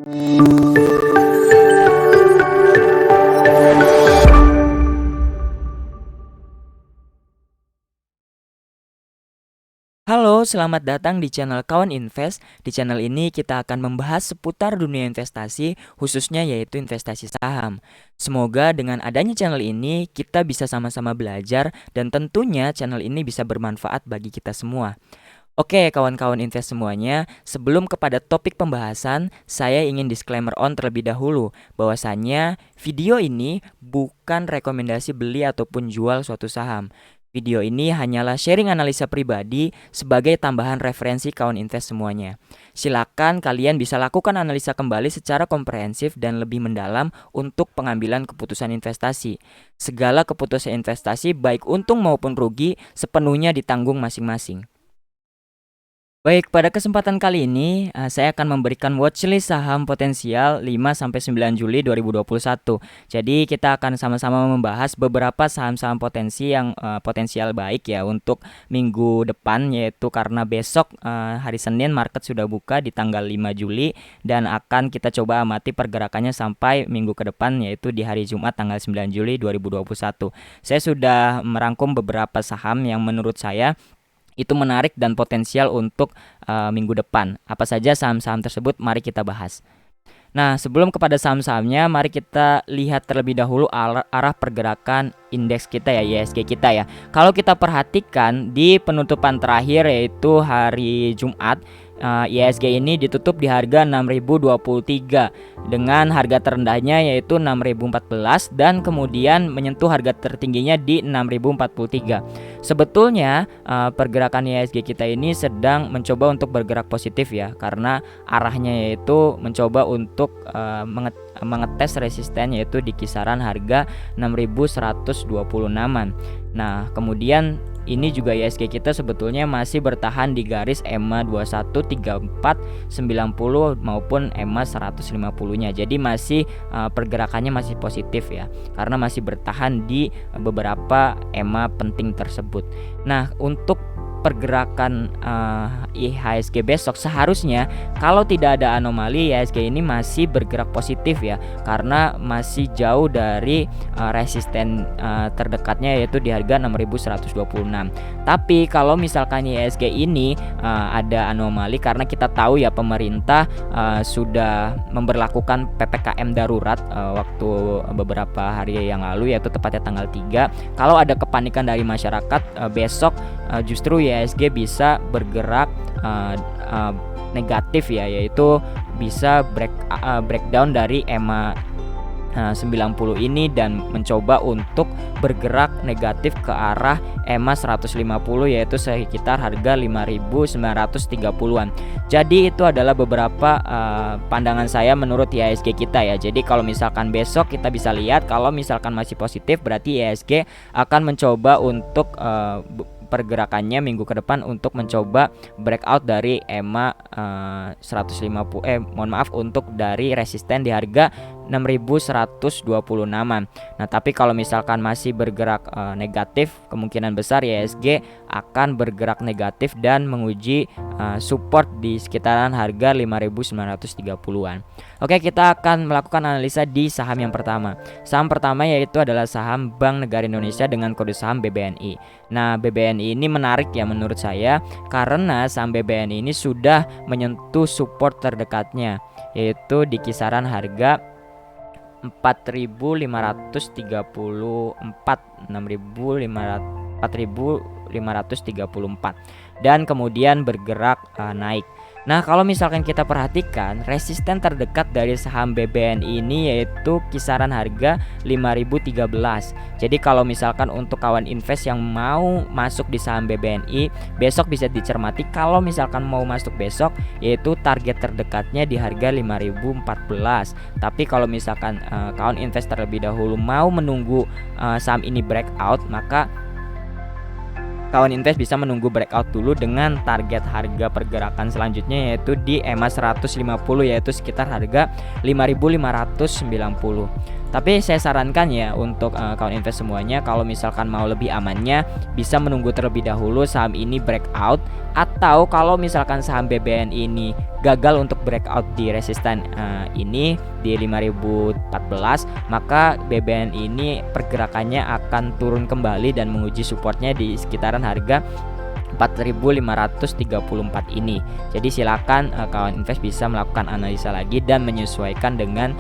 Halo, selamat datang di channel Kawan Invest. Di channel ini kita akan membahas seputar dunia investasi, khususnya yaitu investasi saham. Semoga dengan adanya channel ini kita bisa sama-sama belajar dan tentunya channel ini bisa bermanfaat bagi kita semua. Oke, kawan-kawan invest semuanya, sebelum kepada topik pembahasan, saya ingin disclaimer on terlebih dahulu bahwasannya video ini bukan rekomendasi beli ataupun jual suatu saham. Video ini hanyalah sharing analisa pribadi sebagai tambahan referensi kawan invest semuanya. Silakan kalian bisa lakukan analisa kembali secara komprehensif dan lebih mendalam untuk pengambilan keputusan investasi. Segala keputusan investasi baik untung maupun rugi sepenuhnya ditanggung masing-masing. Baik, pada kesempatan kali ini saya akan memberikan watchlist saham potensial 5-9 Juli 2021. Jadi kita akan sama-sama membahas beberapa saham-saham potensi yang potensial baik ya untuk minggu depan, yaitu karena besok hari Senin market sudah buka di tanggal 5 Juli dan akan kita coba amati pergerakannya sampai minggu ke depan, yaitu di hari Jumat tanggal 9 Juli 2021. Saya sudah merangkum beberapa saham yang menurut saya itu menarik dan potensial untuk minggu depan. Apa saja saham-saham tersebut? Mari kita bahas. Nah, sebelum kepada saham-sahamnya, mari kita lihat terlebih dahulu arah pergerakan indeks kita ya, IHSG kita ya. Kalau kita perhatikan di penutupan terakhir yaitu hari Jumat, IHSG ini ditutup di harga 6.023 dengan harga terendahnya yaitu 6.014 dan kemudian menyentuh harga tertingginya di 6.043. Sebetulnya pergerakan IHSG kita ini sedang mencoba untuk bergerak positif ya, karena arahnya yaitu mencoba untuk mengetes resisten yaitu di kisaran harga 6.126-an. Nah, kemudian ini juga IHSG kita sebetulnya masih bertahan di garis EMA 213490 maupun EMA 150-nya. Jadi masih pergerakannya masih positif ya, karena masih bertahan di beberapa EMA penting tersebut. Nah, untuk pergerakan IHSG besok seharusnya kalau tidak ada anomali IHSG ini masih bergerak positif ya, karena masih jauh dari resisten terdekatnya yaitu di harga 6.126. Tapi kalau misalkan IHSG ini ada anomali, karena kita tahu ya pemerintah sudah memberlakukan PPKM darurat waktu beberapa hari yang lalu, yaitu tepatnya tanggal 3. Kalau ada kepanikan dari masyarakat besok justru IHSG bisa bergerak negatif ya, yaitu bisa breakdown dari EMA 90 ini dan mencoba untuk bergerak negatif ke arah EMA 150 yaitu sekitar harga 5.930-an. Jadi itu adalah beberapa pandangan saya menurut IHSG kita ya. Jadi kalau misalkan besok kita bisa lihat kalau misalkan masih positif, berarti IHSG akan mencoba untuk pergerakannya minggu ke depan untuk mencoba breakout dari EMA 150 untuk dari resisten di harga 6.126-an. Nah, tapi kalau misalkan masih bergerak negatif, kemungkinan besar IHSG akan bergerak negatif dan menguji support di sekitaran harga 5.930-an. Oke, kita akan melakukan analisa di saham yang pertama. Saham pertama yaitu adalah saham Bank Negara Indonesia dengan kode saham BBNI. Nah, BBNI ini menarik ya menurut saya, karena saham BBNI ini sudah menyentuh support terdekatnya yaitu di kisaran harga 4.534 dan kemudian bergerak naik. Nah, kalau misalkan kita perhatikan resisten terdekat dari saham BBNI ini yaitu kisaran harga 5.013. Jadi kalau misalkan untuk kawan invest yang mau masuk di saham BBNI besok bisa dicermati, kalau misalkan mau masuk besok yaitu target terdekatnya di harga 5.014. Tapi kalau misalkan kawan invest terlebih dahulu mau menunggu saham ini breakout, maka kawan invest bisa menunggu breakout dulu dengan target harga pergerakan selanjutnya yaitu di EMA 150 yaitu sekitar harga 5.590. Tapi saya sarankan ya untuk kawan invest semuanya, kalau misalkan mau lebih amannya bisa menunggu terlebih dahulu saham ini breakout, atau kalau misalkan saham BBN ini gagal untuk breakout di resisten ini di 5014, maka BBN ini pergerakannya akan turun kembali dan menguji supportnya di sekitaran harga 4.534 ini. Jadi silakan kawan invest bisa melakukan analisa lagi dan menyesuaikan dengan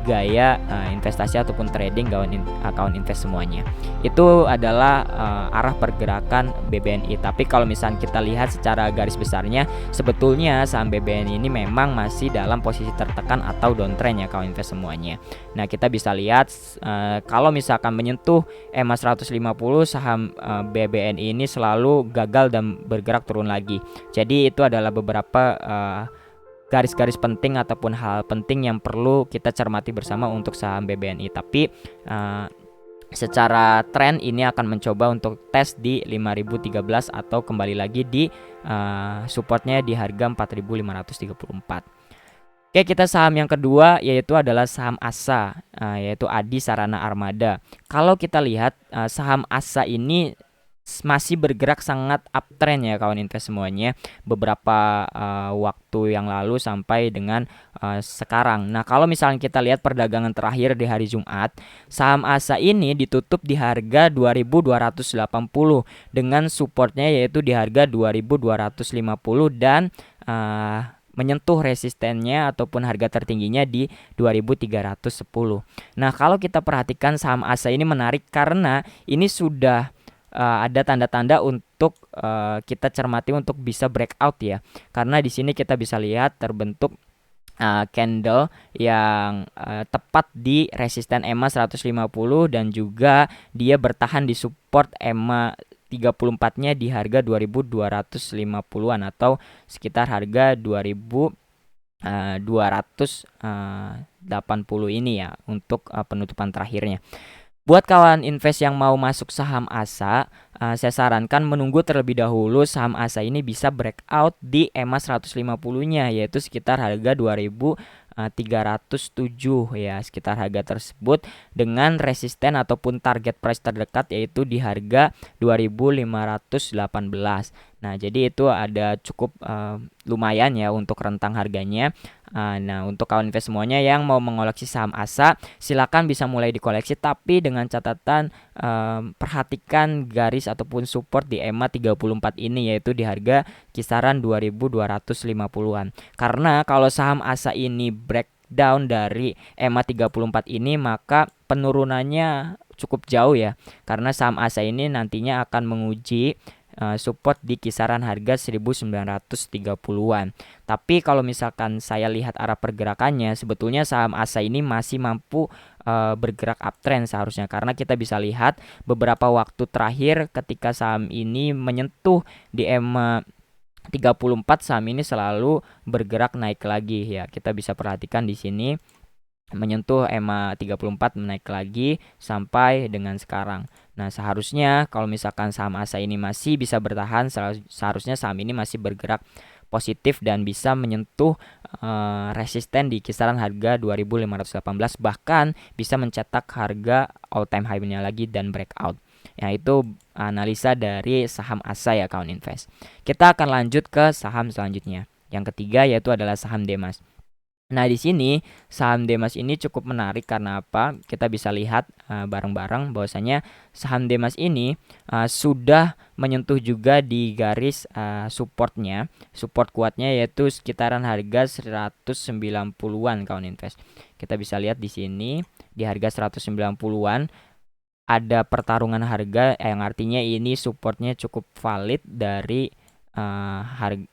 gaya investasi ataupun trading kawan invest semuanya. Itu adalah arah pergerakan BBNI. Tapi kalau misalnya kita lihat secara garis besarnya, sebetulnya saham BBNI ini memang masih dalam posisi tertekan atau downtrend ya kawan invest semuanya. Nah, kita bisa lihat kalau misalkan menyentuh EMA 150, saham BBNI ini selalu gagal dan bergerak turun lagi. Jadi itu adalah beberapa garis-garis penting ataupun hal penting yang perlu kita cermati bersama untuk saham BBNI. Tapi secara tren ini akan mencoba untuk tes di 5013 atau kembali lagi di supportnya di harga 4534. Oke, kita saham yang kedua yaitu adalah saham ASA, yaitu Adi Sarana Armada. Kalau kita lihat saham ASA ini masih bergerak sangat uptrend ya kawan invest semuanya, beberapa waktu yang lalu sampai dengan sekarang. Nah, kalau misalnya kita lihat perdagangan terakhir di hari Jumat, saham ASA ini ditutup di harga 2280 dengan supportnya yaitu di harga 2250 dan menyentuh resistennya ataupun harga tertingginya di 2310. Nah, kalau kita perhatikan saham ASA ini menarik karena ini sudah ada tanda-tanda untuk kita cermati untuk bisa breakout ya. Karena di sini kita bisa lihat terbentuk candle yang tepat di resisten EMA 150 dan juga dia bertahan di support EMA 34-nya di harga 2250-an atau sekitar harga 2280 ini ya untuk penutupan terakhirnya. Buat kawan invest yang mau masuk saham ASA, saya sarankan menunggu terlebih dahulu saham ASA ini bisa breakout di EMA 150-nya yaitu sekitar harga 2307 ya, sekitar harga tersebut dengan resisten ataupun target price terdekat yaitu di harga 2518. Nah, jadi itu ada cukup lumayan ya untuk rentang harganya. Nah, untuk kawan invest semuanya yang mau mengoleksi saham ASA, silakan bisa mulai dikoleksi tapi dengan catatan perhatikan garis ataupun support di EMA 34 ini yaitu di harga kisaran 2250-an. Karena kalau saham ASA ini breakdown dari EMA 34 ini maka penurunannya cukup jauh ya. Karena saham ASA ini nantinya akan menguji support di kisaran harga 1930-an. Tapi kalau misalkan saya lihat arah pergerakannya, sebetulnya saham ASA ini masih mampu bergerak uptrend seharusnya, karena kita bisa lihat beberapa waktu terakhir ketika saham ini menyentuh di EMA 34, saham ini selalu bergerak naik lagi ya. Kita bisa perhatikan di sini menyentuh EMA 34 naik lagi sampai dengan sekarang. Nah, seharusnya kalau misalkan saham ASA ini masih bisa bertahan, seharusnya saham ini masih bergerak positif dan bisa menyentuh resisten di kisaran harga 2518, bahkan bisa mencetak harga all time high-nya lagi dan breakout. Ya, itu analisa dari saham ASA ya kawan invest. Kita akan lanjut ke saham selanjutnya. Yang ketiga yaitu adalah saham Demas. Nah, di sini saham Demas ini cukup menarik karena apa? Kita bisa lihat bareng-bareng bahwasanya saham Demas ini sudah menyentuh juga di garis supportnya. Support kuatnya yaitu sekitaran harga 190-an kawan invest. Kita bisa lihat di sini di harga 190-an ada pertarungan harga yang artinya ini supportnya cukup valid dari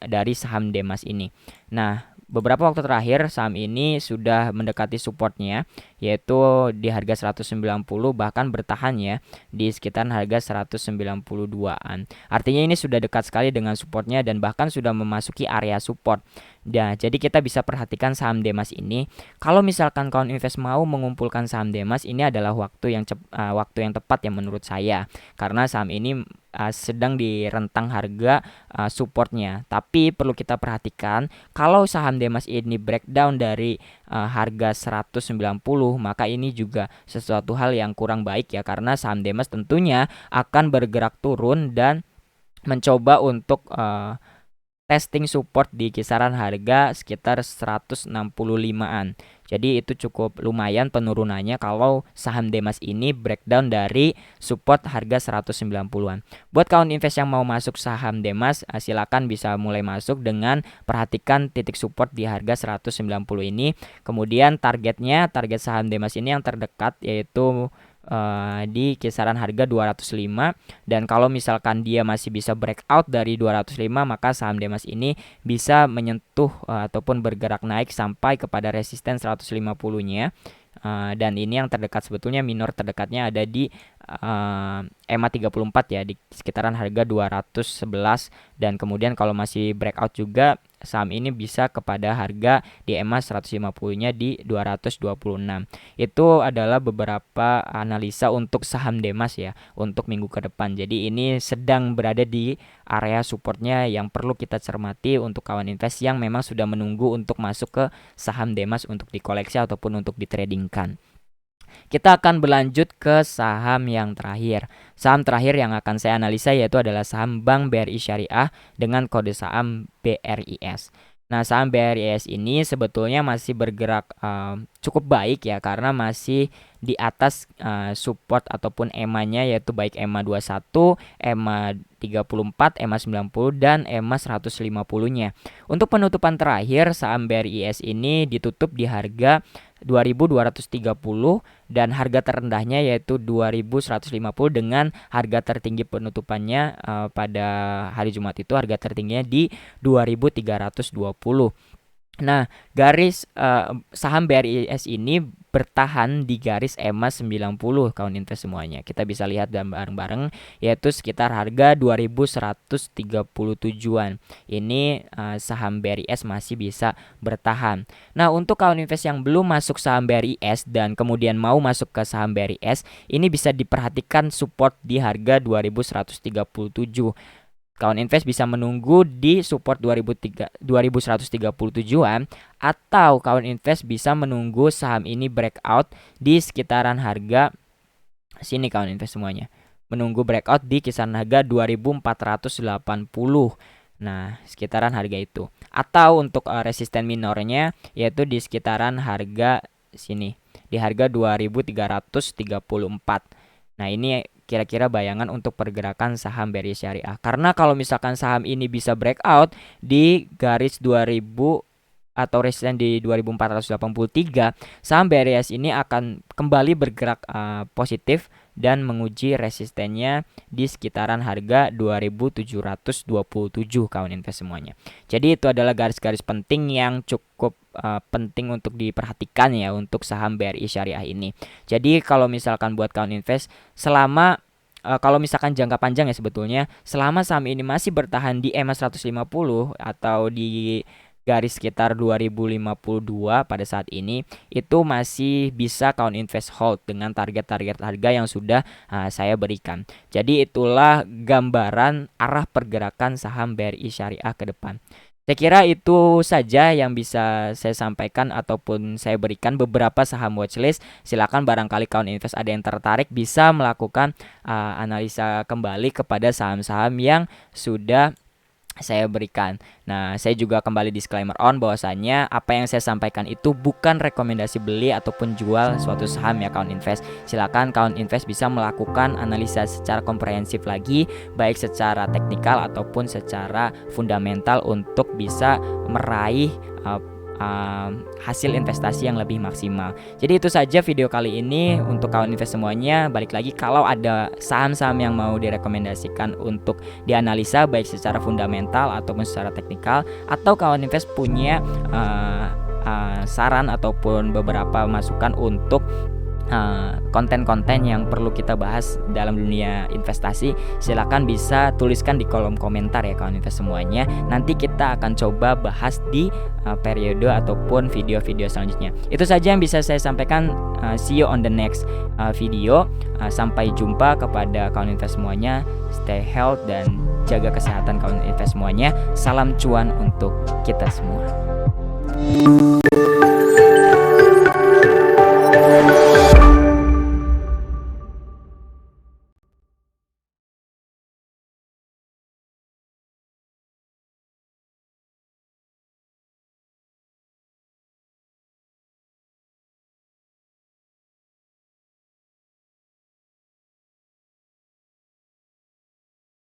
dari saham Demas ini. Nah, beberapa waktu terakhir saham ini sudah mendekati supportnya yaitu di harga 190, bahkan bertahan ya di sekitar harga 192-an. Artinya ini sudah dekat sekali dengan supportnya dan bahkan sudah memasuki area support. Nah, jadi kita bisa perhatikan saham Demas ini. Kalau misalkan kawan invest mau mengumpulkan saham Demas, ini adalah waktu yang tepat ya menurut saya, karena saham ini sedang di rentang harga supportnya. Tapi perlu kita perhatikan kalau saham Demas ini breakdown dari harga 190 maka ini juga sesuatu hal yang kurang baik ya, karena saham Demas tentunya akan bergerak turun dan mencoba untuk testing support di kisaran harga sekitar 165-an. Jadi itu cukup lumayan penurunannya kalau saham Demas ini breakdown dari support harga 190-an. Buat kawan invest yang mau masuk saham Demas, silakan bisa mulai masuk dengan perhatikan titik support di harga 190 ini. Kemudian target saham Demas ini yang terdekat yaitu di kisaran harga 205, dan kalau misalkan dia masih bisa breakout dari 205, maka saham Demas ini bisa menyentuh ataupun bergerak naik sampai kepada resisten 150-nya. Dan ini yang terdekat, sebetulnya minor terdekatnya ada di EMA 34 ya, di sekitaran harga 211, dan kemudian kalau masih breakout juga saham ini bisa kepada harga di EMA 150-nya di 226. Itu adalah beberapa analisa untuk saham Demas ya untuk minggu ke depan. Jadi ini sedang berada di area supportnya yang perlu kita cermati untuk kawan invest yang memang sudah menunggu untuk masuk ke saham Demas untuk dikoleksi ataupun untuk ditradingkan. Kita akan berlanjut ke saham yang terakhir. Saham terakhir yang akan saya analisa yaitu adalah saham Bank BRI Syariah dengan kode saham BRIS. Nah, saham BRIS ini sebetulnya masih bergerak cukup baik ya, karena masih di atas support ataupun EMA-nya, yaitu baik EMA 21, EMA 34, EMA 90, dan EMA 150-nya. Untuk penutupan terakhir, saham BRIS ini ditutup di harga 2.230 dan harga terendahnya yaitu 2.150, dengan harga tertinggi penutupannya pada hari Jumat itu harga tertingginya di 2.320. Nah, garis saham BRIS ini bertahan di garis EMA 90 kawan invest semuanya. Kita bisa lihat dan bareng-bareng yaitu sekitar harga 2.137-an. Ini saham BRIS masih bisa bertahan. Nah, untuk kawan invest yang belum masuk saham BRIS dan kemudian mau masuk ke saham BRIS, ini bisa diperhatikan support di harga 2.137. Kawan invest bisa menunggu di support 2.137-an, atau kawan invest bisa menunggu saham ini breakout di sekitaran harga sini kawan invest semuanya. Menunggu breakout di kisaran harga 2.480. Nah, sekitaran harga itu. Atau untuk resisten minornya yaitu di sekitaran harga sini, di harga 2.334. Nah, ini kira-kira bayangan untuk pergerakan saham BRI Syariah. Karena kalau misalkan saham ini bisa breakout di garis 2000 atau resisten di 2483, saham BRIS ini akan kembali bergerak positif dan menguji resistennya di sekitaran harga 2.727 kawan invest semuanya. Jadi itu adalah garis-garis penting yang cukup penting untuk diperhatikan ya untuk saham BRI Syariah ini. Jadi kalau misalkan buat kawan invest, selama kalau misalkan jangka panjang ya sebetulnya, selama saham ini masih bertahan di EMA 150 atau di garis sekitar 2052 pada saat ini, itu masih bisa kawan invest hold dengan target-target harga yang sudah saya berikan. Jadi itulah gambaran arah pergerakan saham BRI Syariah ke depan. Saya kira itu saja yang bisa saya sampaikan ataupun saya berikan beberapa saham watchlist. Silakan barangkali kawan invest ada yang tertarik bisa melakukan analisa kembali kepada saham-saham yang sudah saya berikan. Nah, saya juga kembali disclaimer on bahwasannya apa yang saya sampaikan itu bukan rekomendasi beli ataupun jual suatu saham ya kawan invest. Silakan kawan invest bisa melakukan analisa secara komprehensif lagi, baik secara teknikal ataupun secara fundamental untuk bisa meraih hasil investasi yang lebih maksimal. Jadi itu saja video kali ini untuk kawan invest semuanya. Balik lagi, kalau ada saham-saham yang mau direkomendasikan untuk dianalisa baik secara fundamental ataupun secara teknikal, atau kawan invest punya saran ataupun beberapa masukan untuk konten-konten yang perlu kita bahas dalam dunia investasi, silakan bisa tuliskan di kolom komentar ya kawan invest semuanya. Nanti kita akan coba bahas di periode ataupun video-video selanjutnya. Itu saja yang bisa saya sampaikan. See you on the next video. Sampai jumpa kepada kawan invest semuanya. Stay health dan jaga kesehatan kawan invest semuanya. Salam cuan untuk kita semua.